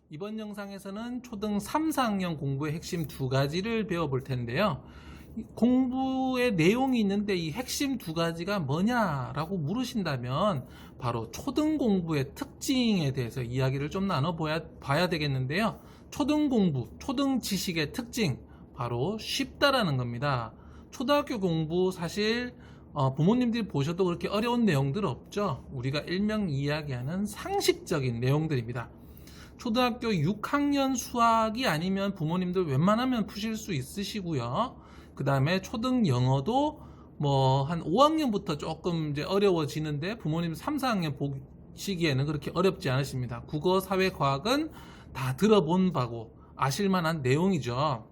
이번 영상에서는 초등 3, 4학년 공부의 핵심 두 가지를 배워볼 텐데요. 공부의 내용이 있는데 이 핵심 두 가지가 뭐냐라고 물으신다면 바로 초등 공부의 특징에 대해서 이야기를 좀 나눠봐야 되겠는데요. 초등 공부, 초등 지식의 특징, 바로 쉽다라는 겁니다. 초등학교 공부 사실 부모님들이 보셔도 그렇게 어려운 내용들 없죠. 우리가 일명 이야기하는 상식적인 내용들입니다. 초등학교 6학년 수학이 아니면 부모님들 웬만하면 푸실 수 있으시고요. 그 다음에 초등 영어도 뭐 한 5학년부터 조금 이제 어려워지는데 부모님 3, 4학년 보시기에는 그렇게 어렵지 않으십니다. 국어, 사회, 과학은 다 들어본 바고 아실만한 내용이죠.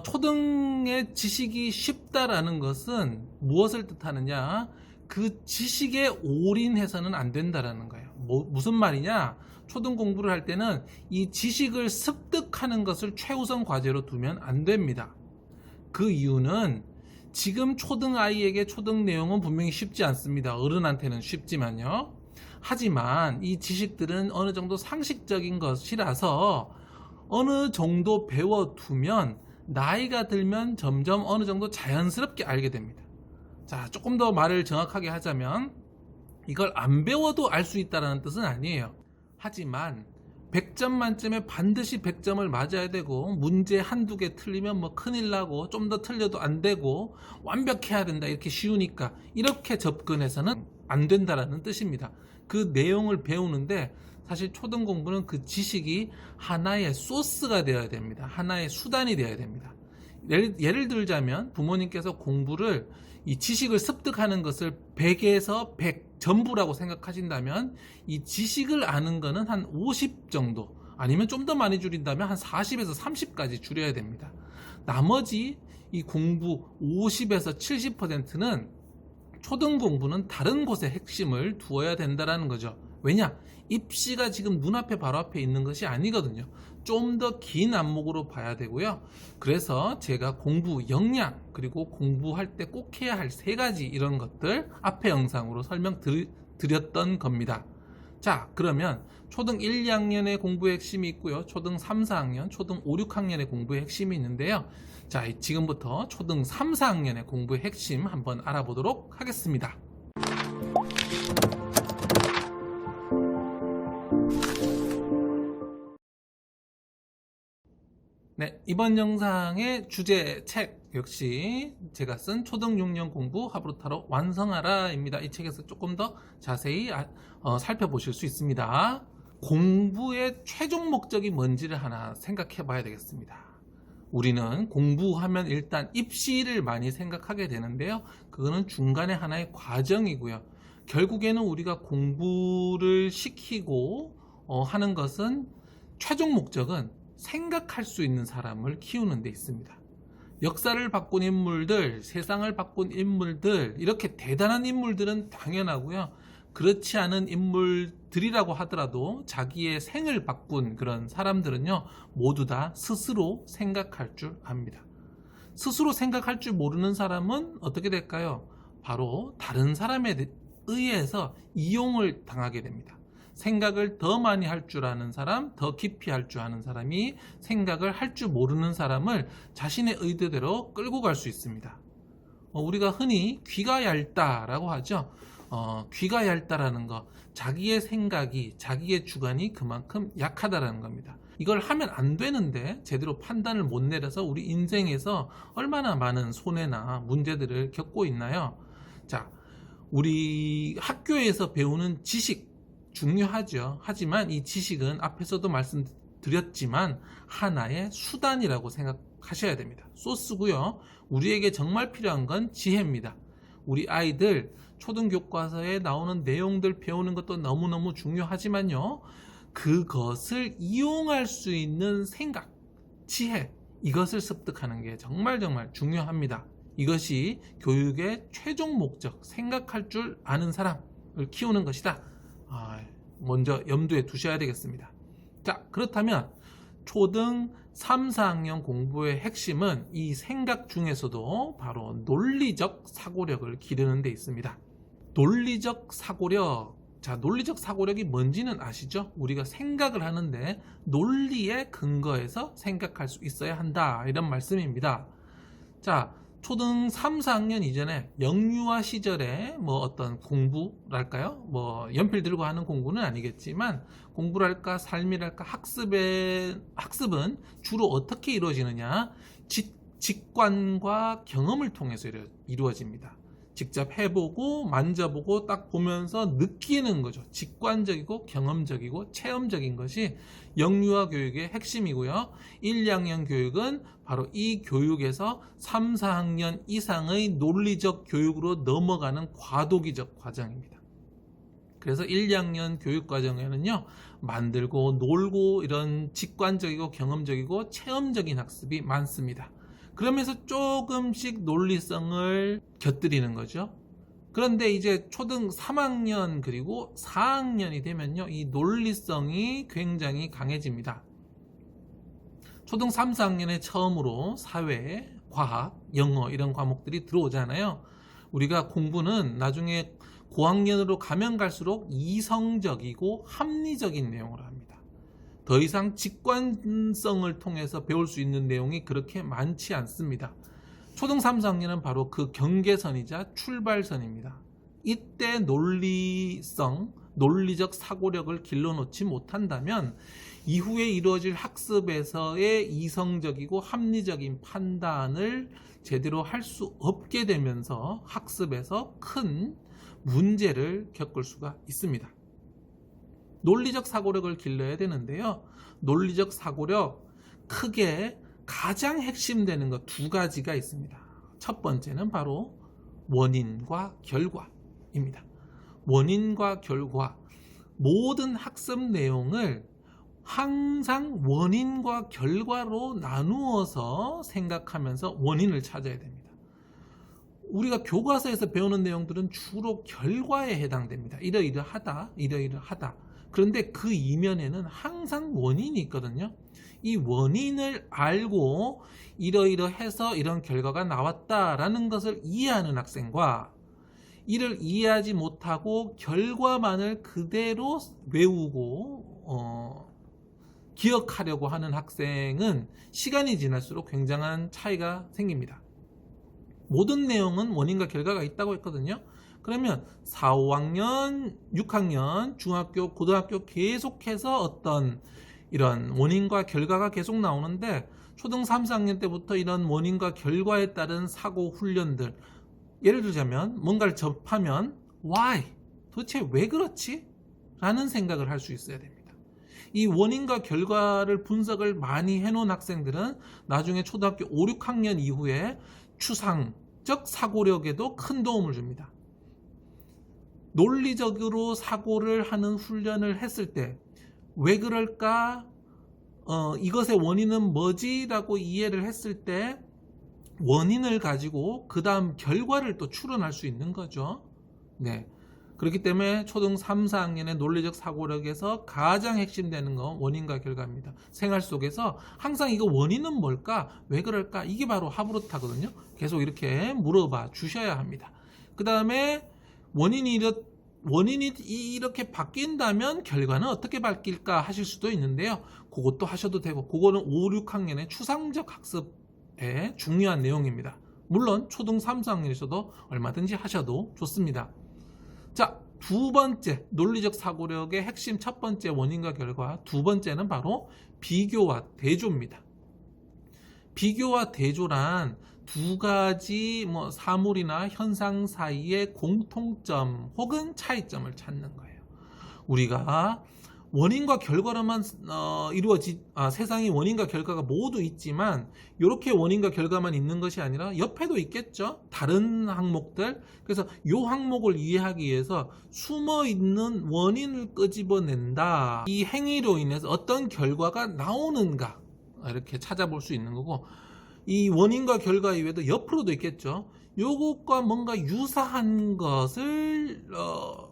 초등의 지식이 쉽다라는 것은 무엇을 뜻하느냐? 그 지식에 올인해서는 안 된다라는 거예요. 무슨 말이냐? 초등 공부를 할 때는 이 지식을 습득하는 것을 최우선 과제로 두면 안 됩니다. 그 이유는 지금 초등 아이에게 초등 내용은 분명히 쉽지 않습니다. 어른한테는 쉽지만요. 하지만 이 지식들은 어느 정도 상식적인 것이라서 어느 정도 배워두면 나이가 들면 점점 어느 정도 자연스럽게 알게 됩니다. 자, 조금 더 말을 정확하게 하자면 이걸 안 배워도 알 수 있다는 뜻은 아니에요. 하지만 100점 만점에 반드시 100점을 맞아야 되고 문제 한두 개 틀리면 뭐 큰일 나고 좀 더 틀려도 안 되고 완벽해야 된다 이렇게 쉬우니까 이렇게 접근해서는 안 된다라는 뜻입니다. 그 내용을 배우는데 사실 초등 공부는 그 지식이 하나의 소스가 되어야 됩니다. 하나의 수단이 되어야 됩니다. 예를 들자면 부모님께서 공부를 이 지식을 습득하는 것을 100에서 100 전부라고 생각하신다면 이 지식을 아는 거는 한 50 정도 아니면 좀 더 많이 줄인다면 한 40에서 30까지 줄여야 됩니다. 나머지 이 공부 50에서 70%는 초등 공부는 다른 곳에 핵심을 두어야 된다는 거죠. 왜냐? 입시가 지금 눈앞에 바로 앞에 있는 것이 아니거든요. 좀 더 긴 안목으로 봐야 되고요. 그래서 제가 공부 역량 그리고 공부할 때 꼭 해야 할 세 가지 이런 것들 앞에 영상으로 설명드렸던 겁니다. 자, 그러면 초등 1, 2학년의 공부의 핵심이 있고요. 초등 3, 4학년, 초등 5, 6학년의 공부의 핵심이 있는데요. 자, 지금부터 초등 3, 4학년의 공부의 핵심 한번 알아보도록 하겠습니다. 네, 이번 영상의 주제 책 역시 제가 쓴 초등 6년 공부 하브루타로 완성하라입니다. 이 책에서 조금 더 자세히 살펴보실 수 있습니다. 공부의 최종 목적이 뭔지를 하나 생각해 봐야 되겠습니다. 우리는 공부하면 일단 입시를 많이 생각하게 되는데요. 그거는 중간에 하나의 과정이고요. 결국에는 우리가 공부를 시키고 하는 것은 최종 목적은 생각할 수 있는 사람을 키우는 데 있습니다. 역사를 바꾼 인물들, 세상을 바꾼 인물들, 이렇게 대단한 인물들은 당연하고요. 그렇지 않은 인물들이라고 하더라도 자기의 생을 바꾼 그런 사람들은요, 모두 다 스스로 생각할 줄 압니다. 스스로 생각할 줄 모르는 사람은 어떻게 될까요? 바로 다른 사람에 의해서 이용을 당하게 됩니다. 생각을 더 많이 할 줄 아는 사람, 더 깊이 할 줄 아는 사람이 생각을 할 줄 모르는 사람을 자신의 의도대로 끌고 갈 수 있습니다. 우리가 흔히 귀가 얇다라고 하죠. 귀가 얇다라는 거, 자기의 생각이, 자기의 주관이 그만큼 약하다라는 겁니다. 이걸 하면 안 되는데 제대로 판단을 못 내려서 우리 인생에서 얼마나 많은 손해나 문제들을 겪고 있나요? 자, 우리 학교에서 배우는 지식 중요하죠. 하지만 이 지식은 앞에서도 말씀드렸지만 하나의 수단이라고 생각하셔야 됩니다. 소스고요. 우리에게 정말 필요한 건 지혜입니다. 우리 아이들 초등교과서에 나오는 내용들 배우는 것도 너무너무 중요하지만요. 그것을 이용할 수 있는 생각, 지혜, 이것을 습득하는 게 정말 중요합니다. 이것이 교육의 최종 목적, 생각할 줄 아는 사람을 키우는 것이다. 먼저 염두에 두셔야 되겠습니다. 자, 그렇다면 초등 3, 4학년 공부의 핵심은 이 생각 중에서도 바로 논리적 사고력을 기르는 데 있습니다. 논리적 사고력, 자, 논리적 사고력이 뭔지는 아시죠? 우리가 생각을 하는데 논리에 근거해서 생각할 수 있어야 한다, 이런 말씀입니다. 자, 초등 3, 4학년 이전에 영유아 시절에 뭐 어떤 공부랄까요? 뭐 연필 들고 하는 공부는 아니겠지만 공부랄까 삶이랄까 학습은 주로 어떻게 이루어지느냐? 직관과 경험을 통해서 이루어집니다. 직접 해보고 만져보고 딱 보면서 느끼는 거죠. 직관적이고 경험적이고 체험적인 것이 영유아 교육의 핵심이고요. 1, 2학년 교육은 바로 이 교육에서 3, 4학년 이상의 논리적 교육으로 넘어가는 과도기적 과정입니다. 그래서 1, 2학년 교육 과정에는요, 만들고 놀고 이런 직관적이고 경험적이고 체험적인 학습이 많습니다. 그러면서 조금씩 논리성을 곁들이는 거죠. 그런데 이제 초등 3학년 그리고 4학년이 되면요, 이 논리성이 굉장히 강해집니다. 초등 3, 4학년에 처음으로 사회, 과학, 영어 이런 과목들이 들어오잖아요. 우리가 공부는 나중에 고학년으로 가면 갈수록 이성적이고 합리적인 내용으로 합니다. 더 이상 직관성을 통해서 배울 수 있는 내용이 그렇게 많지 않습니다. 초등 3, 4학년은 바로 그 경계선이자 출발선입니다. 이때 논리적 사고력을 길러놓지 못한다면 이후에 이루어질 학습에서의 이성적이고 합리적인 판단을 제대로 할 수 없게 되면서 학습에서 큰 문제를 겪을 수가 있습니다. 논리적 사고력을 길러야 되는데요. 논리적 사고력 크게 가장 핵심되는 것 두 가지가 있습니다. 첫 번째는 바로 원인과 결과입니다. 원인과 결과, 모든 학습 내용을 항상 원인과 결과로 나누어서 생각하면서 원인을 찾아야 됩니다. 우리가 교과서에서 배우는 내용들은 주로 결과에 해당됩니다. 이러이러하다, 이러이러하다. 그런데 그 이면에는 항상 원인이 있거든요. 이 원인을 알고 이러이러해서 이런 결과가 나왔다라는 것을 이해하는 학생과 이를 이해하지 못하고 결과만을 그대로 외우고 기억하려고 하는 학생은 시간이 지날수록 굉장한 차이가 생깁니다. 모든 내용은 원인과 결과가 있다고 했거든요. 그러면 4, 5학년, 6학년, 중학교, 고등학교 계속해서 어떤 이런 원인과 결과가 계속 나오는데 초등 3, 4학년 때부터 이런 원인과 결과에 따른 사고 훈련들, 예를 들자면 뭔가를 접하면 why? 도대체 왜 그렇지? 라는 생각을 할 수 있어야 됩니다. 이 원인과 결과를 분석을 많이 해놓은 학생들은 나중에 초등학교 5, 6학년 이후에 추상적 사고력에도 큰 도움을 줍니다. 논리적으로 사고를 하는 훈련을 했을 때 왜 그럴까? 이것의 원인은 뭐지? 라고 이해를 했을 때 원인을 가지고 그 다음 결과를 또 추론할 수 있는 거죠. 네. 그렇기 때문에 초등 3, 4학년의 논리적 사고력에서 가장 핵심되는 건 원인과 결과입니다. 생활 속에서 항상 이거 원인은 뭘까? 왜 그럴까? 이게 바로 하브루타거든요. 계속 이렇게 물어봐 주셔야 합니다. 그 다음에 원인이 이렇게 바뀐다면 결과는 어떻게 바뀔까 하실 수도 있는데요. 그것도 하셔도 되고, 그거는 5, 6학년의 추상적 학습의 중요한 내용입니다. 물론 초등 3, 4학년에서도 얼마든지 하셔도 좋습니다. 자, 두 번째 논리적 사고력의 핵심, 첫 번째 원인과 결과, 두 번째는 바로 비교와 대조입니다. 비교와 대조란 두 가지 사물이나 현상 사이의 공통점 혹은 차이점을 찾는 거예요. 우리가 원인과 결과로만 세상에 원인과 결과가 모두 있지만 이렇게 원인과 결과만 있는 것이 아니라 옆에도 있겠죠. 다른 항목들. 그래서 이 항목을 이해하기 위해서 숨어있는 원인을 끄집어낸다. 이 행위로 인해서 어떤 결과가 나오는가 이렇게 찾아볼 수 있는 거고, 이 원인과 결과 이외에도 옆으로도 있겠죠. 요것과 뭔가 유사한 것을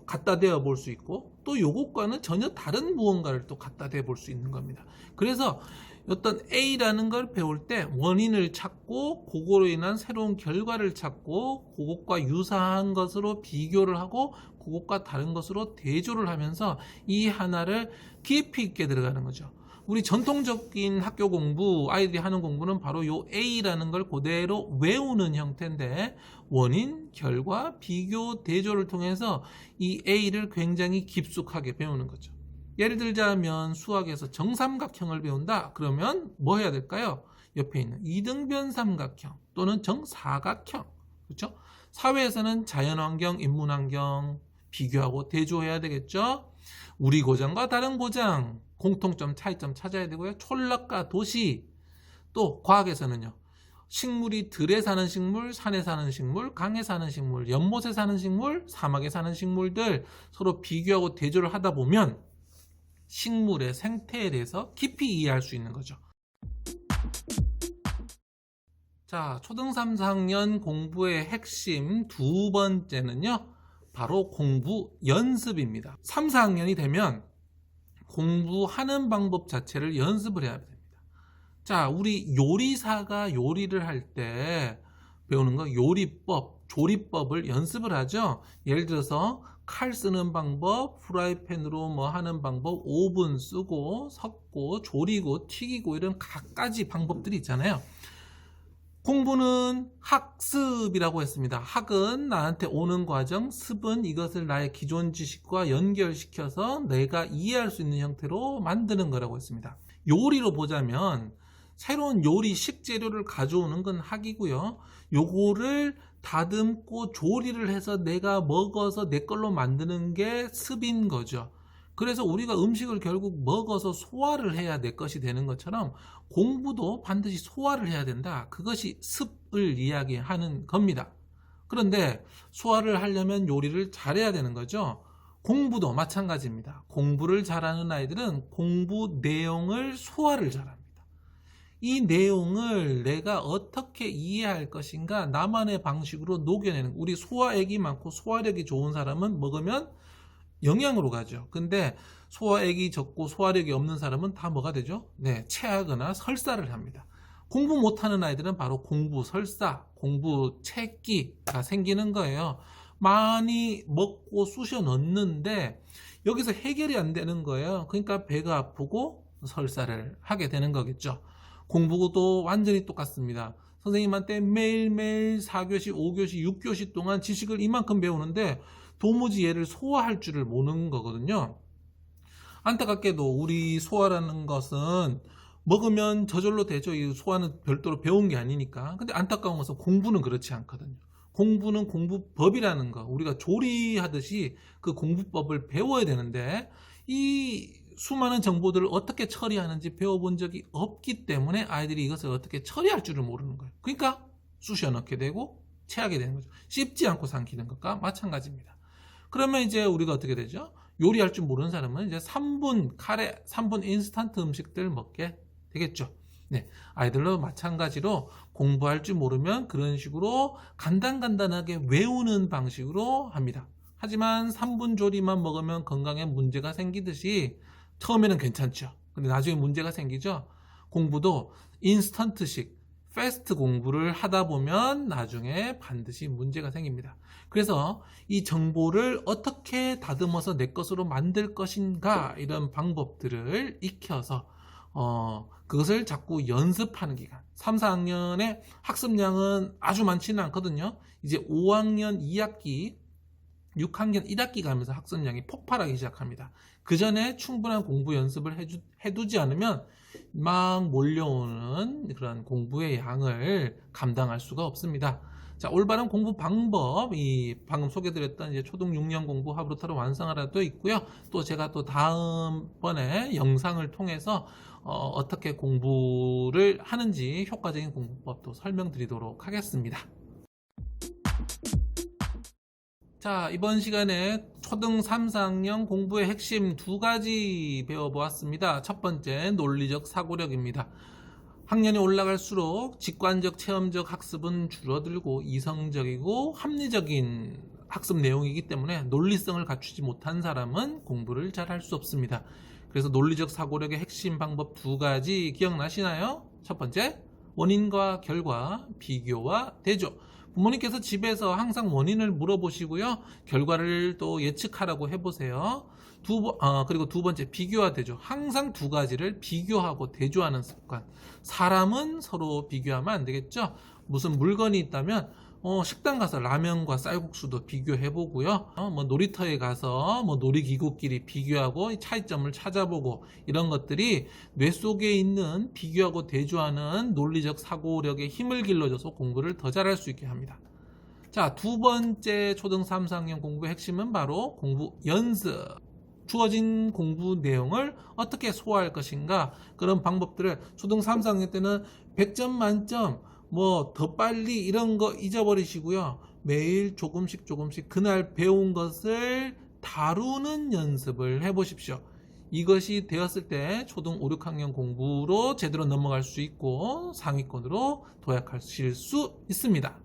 갖다 대어 볼 수 있고, 또 요것과는 전혀 다른 무언가를 또 갖다 대 볼 수 있는 겁니다. 그래서 어떤 A라는 걸 배울 때 원인을 찾고, 그거로 인한 새로운 결과를 찾고, 그것과 유사한 것으로 비교를 하고, 그것과 다른 것으로 대조를 하면서 이 하나를 깊이 있게 들어가는 거죠. 우리 전통적인 학교 공부, 아이들이 하는 공부는 바로 요 A라는 걸 그대로 외우는 형태인데, 원인, 결과, 비교, 대조를 통해서 이 A를 굉장히 깊숙하게 배우는 거죠. 예를 들자면 수학에서 정삼각형을 배운다. 그러면 뭐 해야 될까요? 옆에 있는 이등변 삼각형 또는 정사각형. 그렇죠? 사회에서는 자연환경, 인문환경 비교하고 대조해야 되겠죠? 우리 고장과 다른 고장, 공통점, 차이점 찾아야 되고요. 촌락과 도시. 또 과학에서는요. 식물이 들에 사는 식물, 산에 사는 식물, 강에 사는 식물, 연못에 사는 식물, 사막에 사는 식물들 서로 비교하고 대조를 하다 보면 식물의 생태에 대해서 깊이 이해할 수 있는 거죠. 자, 초등 3, 4학년 공부의 핵심 두 번째는요, 바로 공부 연습입니다. 3, 4학년이 되면 공부하는 방법 자체를 연습을 해야 됩니다. 자, 우리 요리사가 요리를 할 때 배우는 거 요리법, 조리법을 연습을 하죠. 예를 들어서 칼 쓰는 방법, 프라이팬으로 뭐 하는 방법, 오븐 쓰고 섞고 조리고 튀기고 이런 갖가지 방법들이 있잖아요. 공부는 학습이라고 했습니다. 학은 나한테 오는 과정, 습은 이것을 나의 기존 지식과 연결시켜서 내가 이해할 수 있는 형태로 만드는 거라고 했습니다. 요리로 보자면 새로운 요리 식재료를 가져오는 건 학이고요. 요거를 다듬고 조리를 해서 내가 먹어서 내 걸로 만드는 게 습인 거죠. 그래서 우리가 음식을 결국 먹어서 소화를 해야 내 것이 되는 것처럼 공부도 반드시 소화를 해야 된다. 그것이 습을 이야기하는 겁니다. 그런데 소화를 하려면 요리를 잘해야 되는 거죠. 공부도 마찬가지입니다. 공부를 잘하는 아이들은 공부 내용을 소화를 잘합니다. 이 내용을 내가 어떻게 이해할 것인가 나만의 방식으로 녹여내는, 우리 소화액이 많고 소화력이 좋은 사람은 먹으면 영양으로 가죠. 근데 소화액이 적고 소화력이 없는 사람은 다 뭐가 되죠? 네, 체하거나 설사를 합니다. 공부 못하는 아이들은 바로 공부 설사, 공부 체기가 생기는 거예요. 많이 먹고 쑤셔 넣는데 여기서 해결이 안 되는 거예요. 그러니까 배가 아프고 설사를 하게 되는 거겠죠. 공부도 완전히 똑같습니다. 선생님한테 매일매일 4교시, 5교시, 6교시 동안 지식을 이만큼 배우는데 도무지 얘를 소화할 줄을 모르는 거거든요. 안타깝게도 우리 소화라는 것은 먹으면 저절로 되죠. 이 소화는 별도로 배운 게 아니니까. 근데 안타까운 것은 공부는 그렇지 않거든요. 공부는 공부법이라는 거, 우리가 조리하듯이 그 공부법을 배워야 되는데 이 수많은 정보들을 어떻게 처리하는지 배워본 적이 없기 때문에 아이들이 이것을 어떻게 처리할 줄을 모르는 거예요. 그러니까 쑤셔 넣게 되고 체하게 되는 거죠. 씹지 않고 삼키는 것과 마찬가지입니다. 그러면 이제 우리가 어떻게 되죠? 요리할 줄 모르는 사람은 이제 3분 카레, 3분 인스턴트 음식들 먹게 되겠죠. 네, 아이들도 마찬가지로 공부할 줄 모르면 그런 식으로 간단하게 외우는 방식으로 합니다. 하지만 3분 조리만 먹으면 건강에 문제가 생기듯이 처음에는 괜찮죠. 근데 나중에 문제가 생기죠. 공부도 인스턴트식 패스트 공부를 하다 보면 나중에 반드시 문제가 생깁니다. 그래서 이 정보를 어떻게 다듬어서 내 것으로 만들 것인가, 이런 방법들을 익혀서 그것을 자꾸 연습하는 기간. 3, 4학년의 학습량은 아주 많지는 않거든요. 이제 5학년 2학기, 6학년 1학기 가면서 학습량이 폭발하기 시작합니다. 그 전에 충분한 공부 연습을 해두지 않으면 막 몰려오는 그런 공부의 양을 감당할 수가 없습니다. 자, 올바른 공부 방법, 이 방금 소개드렸던 이제 초등 6년 공부 하브루타로 완성하라도 있고요. 또 제가 또 다음번에 영상을 통해서 어떻게 공부를 하는지 효과적인 공부법도 설명드리도록 하겠습니다. 자, 이번 시간에 초등 3, 4학년 공부의 핵심 두 가지 배워보았습니다. 첫 번째, 논리적 사고력입니다. 학년이 올라갈수록 직관적, 체험적 학습은 줄어들고 이성적이고 합리적인 학습 내용이기 때문에 논리성을 갖추지 못한 사람은 공부를 잘 할 수 없습니다. 그래서 논리적 사고력의 핵심 방법 2가지 기억나시나요? 첫 번째, 원인과 결과, 비교와 대조. 부모님께서 집에서 항상 원인을 물어보시고요. 결과를 또 예측하라고 해보세요. 그리고 2번째, 비교와 대조. 항상 2가지를 비교하고 대조하는 습관. 사람은 서로 비교하면 안 되겠죠. 무슨 물건이 있다면 식당 가서 라면과 쌀국수도 비교해 보고요. 놀이터에 가서 놀이기구끼리 비교하고 차이점을 찾아보고, 이런 것들이 뇌 속에 있는 비교하고 대조하는 논리적 사고력에 힘을 길러줘서 공부를 더 잘할 수 있게 합니다. 자, 2번째 초등 3, 4학년 공부의 핵심은 바로 공부 연습. 주어진 공부 내용을 어떻게 소화할 것인가, 그런 방법들을 초등 3, 4학년 때는 100점 만점, 더 빨리 이런 거 잊어버리시고요. 매일 조금씩 그날 배운 것을 다루는 연습을 해보십시오. 이것이 되었을 때 초등 5, 6학년 공부로 제대로 넘어갈 수 있고 상위권으로 도약하실 수 있습니다.